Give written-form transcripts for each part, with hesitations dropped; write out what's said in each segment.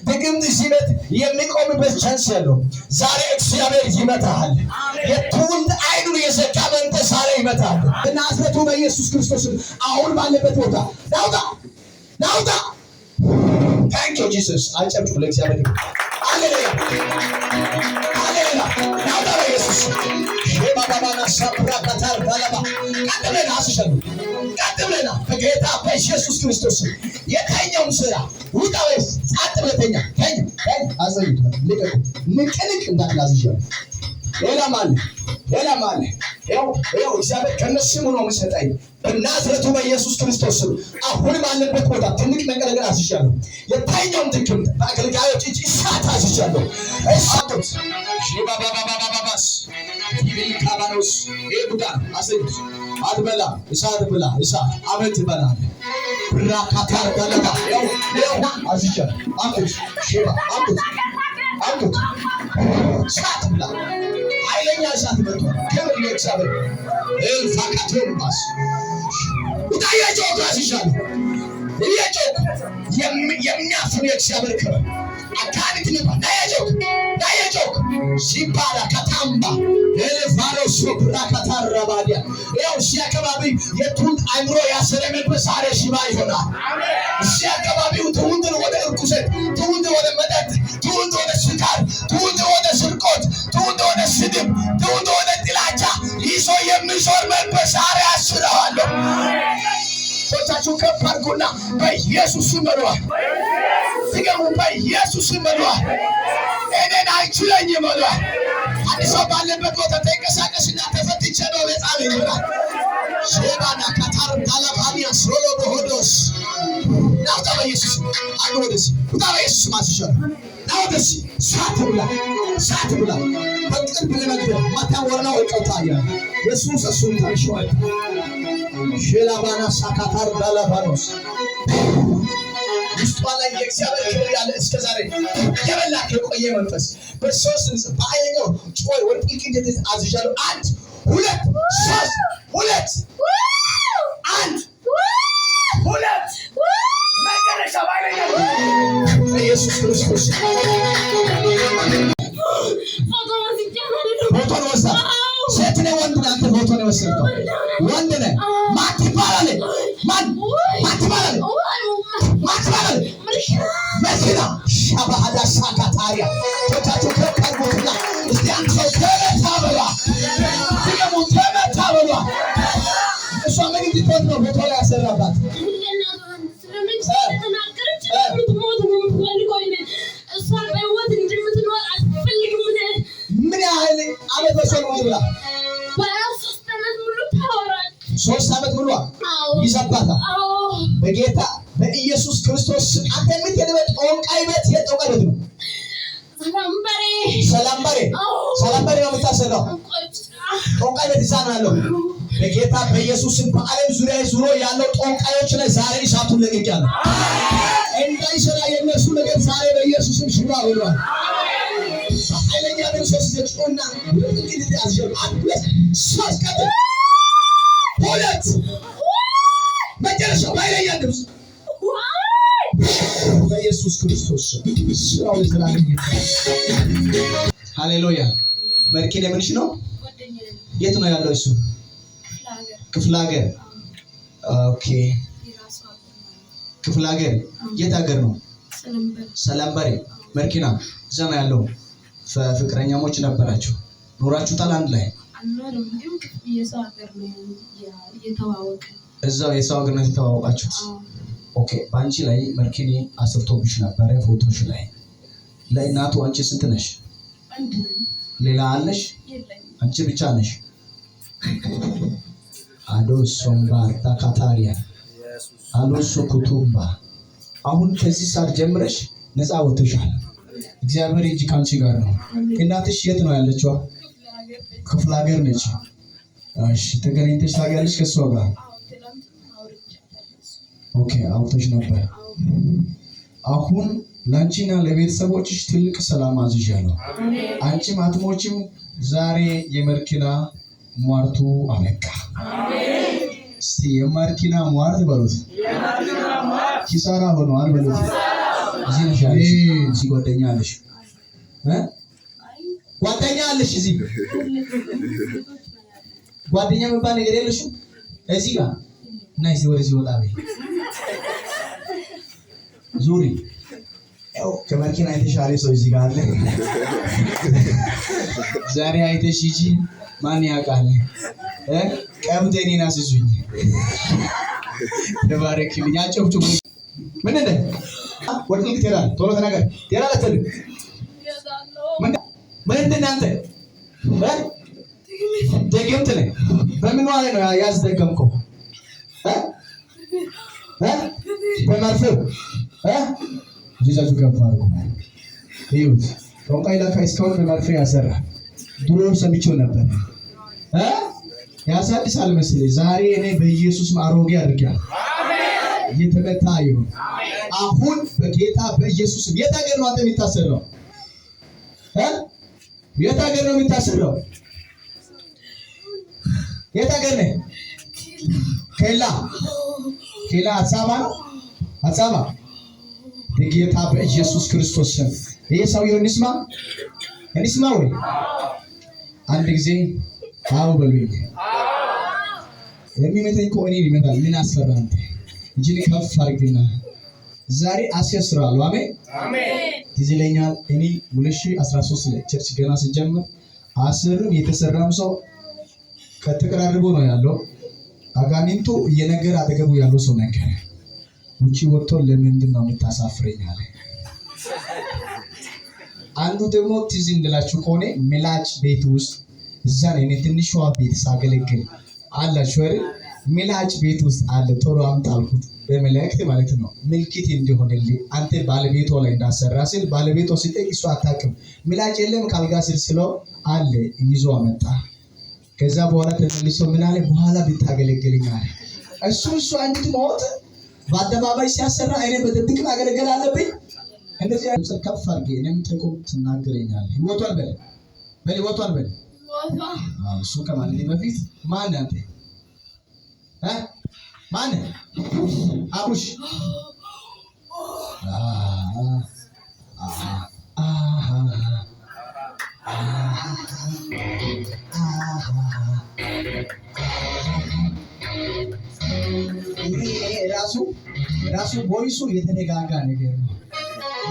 ድግምት ሲመት የሚቆምበት ቻንስ ያለው ዛሬ እግዚአብሔር ይመታሃል። የትውልድ አይኑን የዘጋ መንፈስ ዛሬ ይመታሃል። በናዝሬቱ በኢየሱስ ክርስቶስ አሁን ባለበት ቦታ ናውጣ ናውጣ። ታንክ ዩ ጂሰስ። አጨብጭቡ ለእግዚአብሔር። ሃሌሉያ ሃሌሉያ። ናውጣ በኢየሱስ ባባና ሳፕራ ካታር ባላባ ቀጥለና አስሸሉ ቀጥለና በጌታ በኢየሱስ ክርስቶስ የታኛው ስራ ውጣ ወይስ ጻጥ ብለተኛ ታኝ አዘይት ልቀቁ ንቅንቅ እንዳላዝሻል። ሌላ ማለ ያው እግዚአብሔር ከነስሙ ነው መሰጠኝ። በናዝሬቱ በኢየሱስ ክርስቶስ አሁን ባለበት ቦታ ትልቅ ነገር አስይሻለሁ። የታኛው ድግምት በአገልጋዮች እጅ እሳት አስይሻለሁ። እሳት ሺባባባባባስ ይልካባኖስ ይቡዳ አሰይት አትበላ እሳት ብላ እሳት አመት በላ ብራካታር ገለባ ያው አስይሻለሁ። አምጥ ሺባ አምጥ እሳት ብላ ኃይለኛ እሳት መጥቷል። ክብር ለእግዚአብሔር። ኤልፋካቶንባስ ውጣያቸው አስይሻለሁ። እየጮክ የሚያፍር የእግዚአብሔር ክብር አካሪት ነው። ናያጆክ ሲባላ ካታምባ ኤሌፋሮስ ብራካታራባዲያ ያው ሲያከባቢ የትውልድ አእምሮ ያሰረ መንፈስ ዛሬ ሽባ ይሆናል። ሲያከባቢው ትውልድን ወደ እርኩሰት፣ ትውልድ ወደ መጠጥ፣ ትውልድ ወደ ስካር፣ ትውልድ ወደ ስርቆት፣ ትውልድ ወደ ስድብ፣ ትውልድ ወደ ጥላቻ ይዞ የሚዞር መንፈስ ዛሬ አስረዋለሁ። ሶቻችሁ ከፍ አድርጉና በኢየሱስ ስም በሉት። ሲገቡ በኢየሱስ ስም በሉት። እኔን አይችለኝም በሉት። አንድ ሰው ባለበት ቦታ ተንቀሳቀስና ተፈትቼ ነው በጣም ይላል። ሼባና ካታር ታላፋኒያ ሶሎ በሆዶስ ናውጣ በኢየሱስ አንዱ ወደዚህ ውጣ በኢየሱስ ማስሻል ናውደስ ሳት ብላ በቅርብ ለመግደል ማታወራው እቀውታያ ኢየሱስ እሱን ታሽዋል። ሼላባና ሳካታር ዳላባኖስ ውስጧ ላይ የእግዚአብሔር ክብር ያለ እስከ ዛሬ የበላክ የቆየ መንፈስ በሶስት በአይኛው ጮይ ወርቂ ቅድት አዝዣለሁ። 1 2 3 2 1 2 መጨረሻ ባይለኛው ኢየሱስ ክርስቶስ ፎቶ ነው ወሰደ። ሴት ነው ወንድ ነው? አንተ ፎቶ ነው ወሰደው። ወንድ ነው ማት ይባላል። ማን ማት ይባላል? መኪና ሻባሃዳ ሳካታሪያ ቶታቶ ከቀርቦትና እስቲ አንተ ሰው ተመታበላ ሲገሙ ተመታበላ እሷ ምን እንድትሆን ነው ፎቶ ላይ ያሰራባት? ምን ያህል አመት በሰው ብላ 3 ዓመት ሙሉ ይዘባታል። በጌታ በኢየሱስ ክርስቶስ ስም አንተ የምትሄድበት ጦንቃይ ቤት የጦንቃይ ቤት ነው። ሰላምበሬ ነው የምታሰራው። ጦንቃይ ቤት እዛ ነው ያለው። በጌታ በኢየሱስ ስም በዓለም ዙሪያ ዙሮ ያለው ጦንቃዮች ላይ ዛሬ እሳቱን ለቅቄያለሁ። እንዳይሰራ የነሱ ነገር ዛሬ በኢየሱስ ስም ሽባ ሆኗል። ኃይለኛ ነው። 3 ዘጭና እንግዲህ አዝጀው 1 2 3 ቀጥ 2 መጨረሻ ኃይለኛ ድምፅ በኢየሱስ ክርስቶስ ስራው ለዘላለም ይሁን። ሃሌሉያ። መርኪኔ ምንሽ ነው? የት ነው ያለው እሱ? ክፍለ ሀገር። ኦኬ ክፍለ ሀገር። የት ሀገር ነው? ሰላምበሬ መርኪና። እዛ ነው ያለው። ፍቅረኛሞች ነበራችሁ? ኖራችሁታል አንድ ላይ? እዛው የሰው ሀገር ነው የተዋወቃችሁት? ኦኬ። በአንቺ ላይ መርኪኔ አስርቶብሽ ነበረ ፎቶሽ ላይ ለእናቱ። አንቺ ስንት ነሽ? ሌላ አለሽ? አንቺ ብቻ ነሽ? አዶስ ሶምባር ታካታሪያ አሎሶ ኩቱምባ። አሁን ከዚህ ሰዓት ጀምረሽ ነፃ ወጥተሻል። እግዚአብሔር እጅ ካንቺ ጋር ነው። እናትሽ የት ነው ያለችው? ክፍለ ሀገር ነች። እሺ ተገናኝተሽ ታውቂያለሽ ከሷ ጋር? ኦኬ አውጥተሽ ነበር። አሁን ላንቺና ለቤተሰቦችሽ ትልቅ ሰላም አዝዣለሁ። አንቺም አትሞችም። ዛሬ የመርኪና ሟርቱ አበቃ። እስቲ የመርኪና ሟርት በሉት። ኪሳራ ሆኗል በሉት። እዚህ ነሽ ያለሽ እዚህ ጓደኛ አለሽ ጓደኛ አለሽ እዚህ ጓደኛ መባል ነገር የለሽም እዚህ ጋር እና እዚህ ወደዚህ ወጣ በይ ዙሪ ያው ከመኪና የተሻለ ሰው እዚህ ጋር አለ ዛሬ አይተሽ ሂጂ ማን ያውቃል ቀምቴኔን አስዙኝ ተባረክልኝ አጨብጭቡ ምን እንደ ወጥልክ ትሄዳለህ ቶሎ ተናገር ትሄዳለህ ትልክ ምንድን አንተ ደግምት ነህ በምን ዋለ ነው ያስደገምከው በመርፌው ጂዛጁ ገባሩ ይሁት ጦንቃይ ላካ እስካሁን በመርፌ ያሰራ ድሮ ሰምቼው ነበር ያሳድሳል መስለኝ ዛሬ እኔ በኢየሱስ አሮጌ አድርጌያለሁ አሜን እየተመታ ይሁን አሁን በጌታ በኢየሱስ የት ሀገር ነው አንተ የምታሰረው የት ሀገር ነው የምታሰረው የት ሀገር ነህ ኬላ አሳባ ነው አሳባ በጌታ በኢየሱስ ክርስቶስ ስም ይሄ ሰውዬው እንስማ ወይ አንድ ጊዜ አው በሉኝ የሚመተኝ ከሆነ ይመጣል ምን አስፈራ አንተ እጅን ከፍ አድርግና ዛሬ አስያስራለሁ አሜን ትዝለኛል እኔ 2013 ላይ ቸርች ገና ሲጀምር አስርም የተሰራም ሰው ከተቀራርቦ ነው ያለው አጋንንቱ እየነገር አጠገቡ ያለው ሰው ነገር ውጪ ወጥቶ ለምንድን ነው የምታሳፍረኝ አለ አንዱ ደግሞ ትዝ እንደላችሁ ከሆነ ምላጭ ቤት ውስጥ እዛ ነው ትንሿ ቤት ሳገለግል አላችሁ አይደል ምላጭ ቤት ውስጥ አለ ቶሎ አምጣልኩት በመላእክት ማለት ነው ምልክት እንዲሆንልኝ አንተ ባለቤቷ ላይ እንዳሰራ ሲል ባለቤቷ ሲጠይቅ እሱ አታውቅም ምላጭ የለም ካልጋ ስር ስለው አለ ይዞ አመጣ ከዛ በኋላ ተመልሶ ምን አለ በኋላ ብታገለግልኝ አለ እሱ አንዲት ሞት በአደባባይ ሲያሰራ እኔ በድብቅ ማገለገል አለብኝ እንደዚህ አይነት ከፍ አድርጌ እኔም ተቆም ትናገረኛለህ ይወጣል በል እሱ ከማለት በፊት ማን አንተ ማን አቡሽ ራሱ ቦይሱ የተደጋጋ ነገር ነው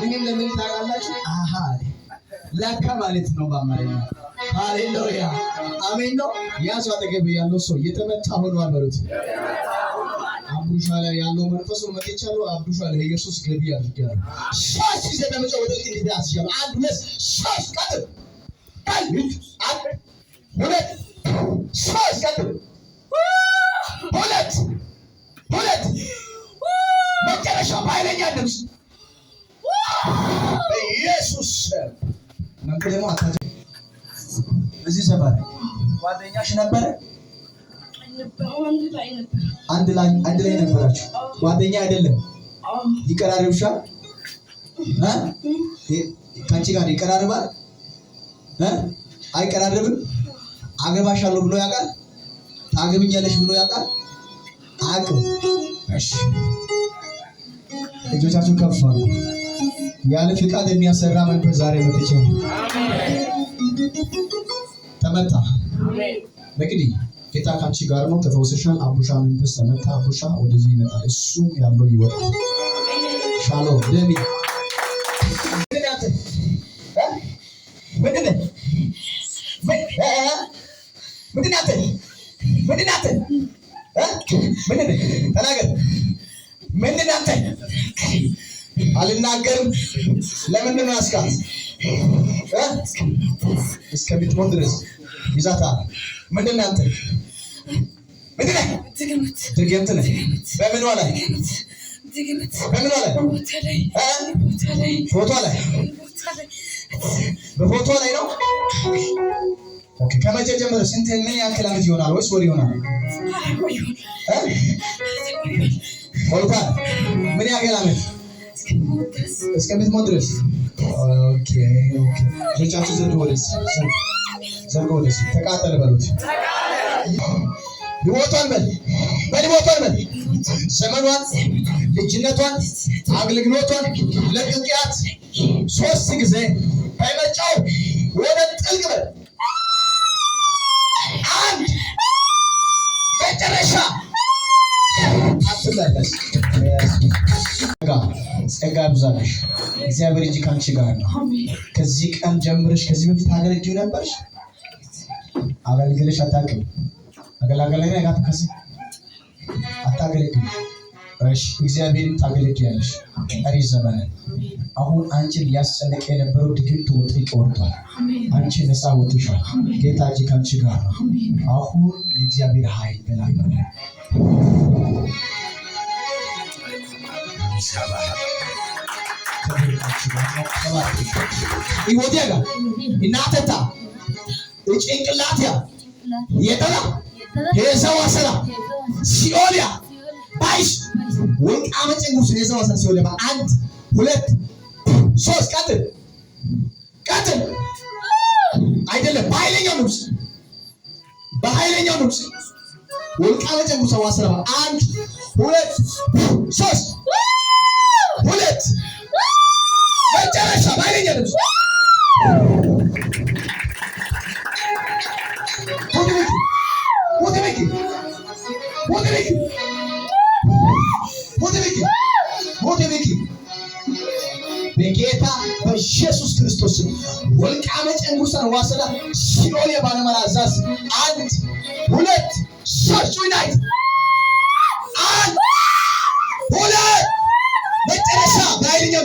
ምንም ለምን ታውቃላችሁ ለካ ማለት ነው በአማርኛ ሃሌሉያ አሜን ነው ያሱ አጠገብ ያለው ሰው የተመታ ሆኗል በሉት አቡሻ ላይ ያለው መንፈሱ መጥቻለሁ አቡሻ ላይ ኢየሱስ ገቢ አድርጋለሁ ሻሽ ዘመቻ ወደ እንዴት ያስያል አንድ ሁለት ሻሽ ቀጥል ሁለት ሻሽ ቀጥል ሁለት መጨረሻ ባይለኛ ድምፅ ኢየሱስ ነበር አታጀ እዚህ ሰፈር ጓደኛሽ ነበር አንድ ላይ ነበራችሁ ጓደኛ አይደለም ይቀራረብሻል ካንቺ ጋር ይቀራረባል አይቀራረብም አገባሻለሁ ብሎ ያውቃል ታገብኛለሽ ብሎ ያውቃል አቅም እሺ እጆቻችሁን ከፍ አድርጉ ያለ ፍቃድ የሚያሰራ መንፈስ ዛሬ መጥቼው ተመታ በግዲ ጌታ ካንቺ ጋር ነው ተፈውሰሻል አቡሻ መንፈስ ተመታ አቡሻ ወደዚህ ይመጣል እሱ ያለው ይወጣል ሻሎም ደሚ ምንድን አልናገርም ለምንድን ነው ያስካት እስከምትሞት ድረስ ይዛታል ምንድን ነው አንተ ምንድን ነው ድግምት ነህ በምን ላይ ፎቶ ላይ በፎቶ ላይ ነው ኦኬ ከመቼ ጀምሮ ስንት ምን ያክል ዓመት ይሆናል ወይስ ወር ይሆናል ወልታ ምን ያክል ዓመት እስከምትሞት ድረስ ኦኬ ጀቻችሁ ዘንድ ወደስ ተቃጠለ በሉት ይሞታል በል ዘመኗን፣ ልጅነቷን፣ አገልግሎቷን ለቅቄያት 3 ጊዜ በመጫው ወደ ጥልቅ በል አንድ መጨረሻ አትመለስ። ጸጋ ይብዛልሽ። እግዚአብሔር እጅ ካንቺ ጋር ነው። ከዚህ ቀን ጀምረሽ ከዚህ በፊት አገልግሎት ነበርሽ? አገልግለሽ አታውቅም? አገልግለሽ አታውቅም? አታገልግም? እሺ፣ እግዚአብሔርን ታገልግያለሽ። ቀሪ ዘመን አሁን አንቺን ያስጨነቀ የነበረው ድግምት ወጥቷል። አንቺ ነፃ ወጥተሻል። ጌታ እጅ ካንቺ ጋር ነው። አሁን የእግዚአብሔር ኃይል በላይ በላይ ይወዲያጋ እናተታ ጭንቅላትያ የጠላ የሰዋሰላ ሲኦልያ ባይሽ ወንቃ መጨንጉስ የሰዋሰላ ሲኦልያ አንድ 2 3 ቀጥል አይደለም በኃይለኛው ንጉስ ወንቃ መጨንጉስ ሰዋሰላ 1 2 3 ሁለት መጨረሻ ባይለኛ ንጉስ በጌታ በኢየሱስ ክርስቶስ ወልቃ መጨንጉሰን ዋሰላ ሲኦል የባለመላዛዝ 1 2 3 ዩናይት 1 2 መጨረሻ ባይለኛው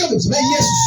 ንጉስ በኢየሱስ